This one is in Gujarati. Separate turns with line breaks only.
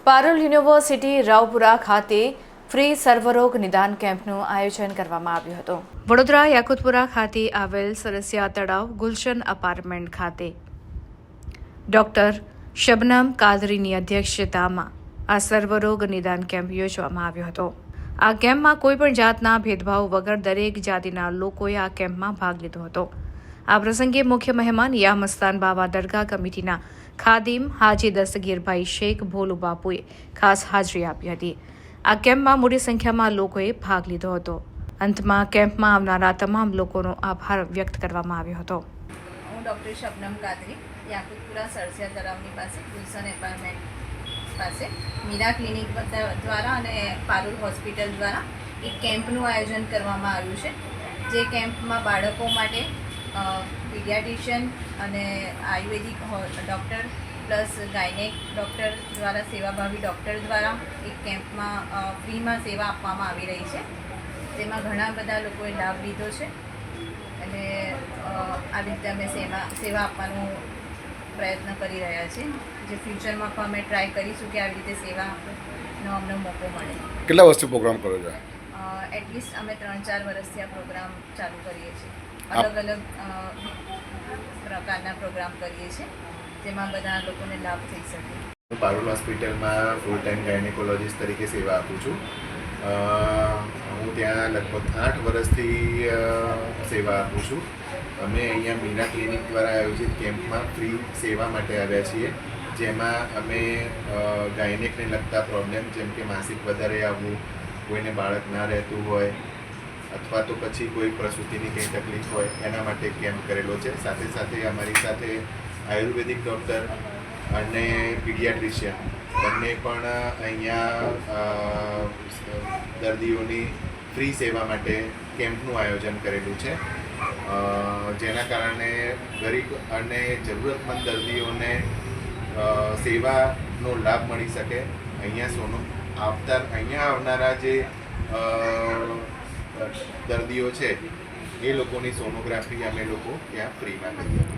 પારુલ યુનિવર્સિટી રાવપુરા ખાતે ફ્રી સર્વરોગ નિદાન કેમ્પનું આયોજન કરવામાં આવ્યું હતું. વડોદરા યાકુતપુરા ખાતે આવેલ સરસિયા તળાવ ગુલશન અપાર્ટમેન્ટ ખાતે ડોક્ટર શબનમ કાદરીની અધ્યક્ષતામાં આ સર્વરોગ નિદાન કેમ્પ યોજવામાં આવ્યો હતો. આ કેમ્પમાં કોઈપણ જાતના ભેદભાવ વગર દરેક જાતિના લોકોએ આ કેમ્પમાં ભાગ લીધો હતો. આ પ્રસંગે મુખ્ય મહેમાન યામસ્તાન બાવા દરગાહ કમિટીના ખાદિમ હાજી દસ્તગીરભાઈ શેખ ભોલુ બાપુએ ખાસ હાજરી આપી હતી. આ કેમ્પમાં મોટી સંખ્યામાં લોકોએ ભાગ લીધો હતો. અંતમાં કેમ્પમાં આવનારા તમામ લોકોનો આભાર વ્યક્ત કરવામાં આવ્યો હતો.
હું ડૉક્ટર શબનમ કાદરી યાકુતપુરા સરસિયા તળાવની પાસે ગુલશન એપાર્ટમેન્ટ પાસે મીરા ક્લિનિક દ્વારા અને પારુલ હોસ્પિટલ દ્વારા એક કેમ્પનું આયોજન કરવામાં આવ્યું છે. જે કેમ્પમાં બાળકો માટે પીડિયાટ્રિશિયન અને આયુર્વેદિક ડૉક્ટર પ્લસ ગાયનેક ડૉક્ટર દ્વારા સેવાભાવી ડૉક્ટર દ્વારા એક કેમ્પમાં ફ્રીમાં સેવા આપવામાં આવી રહી છે. તેમાં ઘણા બધા લોકોએ લાભ લીધો છે અને આવી રીતે અમે સેવા આપવાનો પ્રયત્ન કરી રહ્યા છીએ. જે ફ્યુચરમાં પણ અમે ટ્રાય કરીશું કે આવી રીતે સેવાનો અમને મોકો મળે.
કેટલા વર્ષથી પ્રોગ્રામ કરો છો?
એટલીસ્ટ અમે 3-4 વર્ષથી આ પ્રોગ્રામ ચાલુ કરીએ છીએ. અલગ અલગ પ્રકારના પ્રોગ્રામ કરીએ છીએ જેમાં બધા લોકોને લાભ થઈ શકે.
હું પારુલ હોસ્પિટલમાં ફૂલ ટાઈમ ગાયનેકોલોજીસ્ટ તરીકે સેવા આપું છું. હું ત્યાં લગભગ 8 વર્ષથી સેવા આપું છું. અમે અહીંયા મીરા ક્લિનિક દ્વારા આયોજિત કેમ્પમાં ફ્રી સેવા માટે આવ્યા છીએ, જેમાં અમે ગાયનેકને લગતા પ્રોબ્લેમ જેમ કે માસિક વધારે આવવું, કોઈને બાળક ના રહેતું હોય અથવા તો પછી કોઈ પ્રસૂતિની કંઈ તકલીફ હોય એના માટે કેમ્પ કરેલો છે. સાથે સાથે અમારી સાથે આયુર્વેદિક ડૉક્ટર અને પીડિયાટ્રિશિયન બંને પણ અહીંયા દર્દીઓની ફ્રી સેવા માટે કેમ્પનું આયોજન કરેલું છે, જેના કારણે ગરીબ અને જરૂરતમંદ દર્દીઓને સેવાનો લાભ મળી શકે. અહીંયા આવનારા જે દર્દીઓ છે એ લોકોની સોનોગ્રાફી અમે લોકો ત્યાં ફ્રીમાં કરીએ.